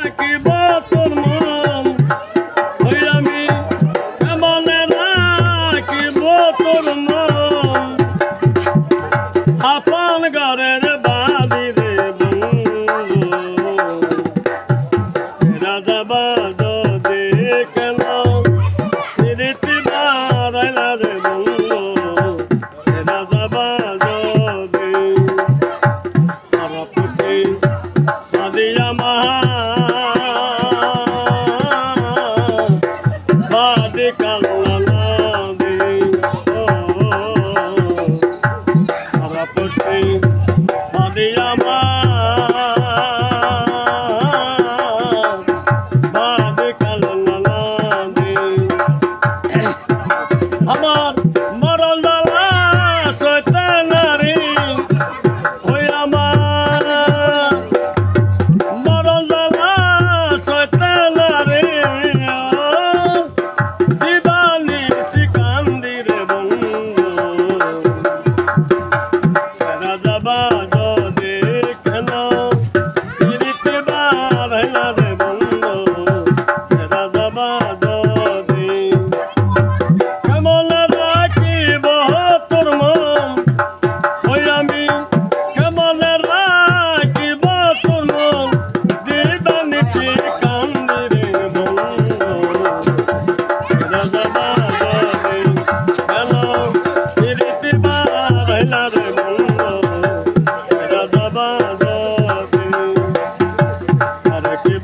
রাখিব তোর মন ওই আমি কেমনে রাখিব তোর মন আপন ঘরের বাড়ি রে বন্ধু সেরা যাবা যদি কেন ফিরিতে বারাইলা রে বন্ধু সেরা যাবা যদি আর খুশি দিয়া মা বাদে কাল্লা দে আর খুশি দিয়া মা বাদে কাল্লা দে আমার মরল দালা শয়তানারি ওই আমার মরল দালা শয়তানারি দিবানি শিকান্দি রে বন্ধু সেরা যাবা যদি কেন ফিরিতে বারাইলা রে বন্ধু সেরা যাবা যদি কেমন রাখিব তোর মন ওই আমি কেমন রাখিব তোর মন দিবানি শিকান্দি রে বন্ধু সেরা যাবা যদি কেন ফিরিতে বারাইলা রে বন্ধু সেরা যাবা যদি আর কি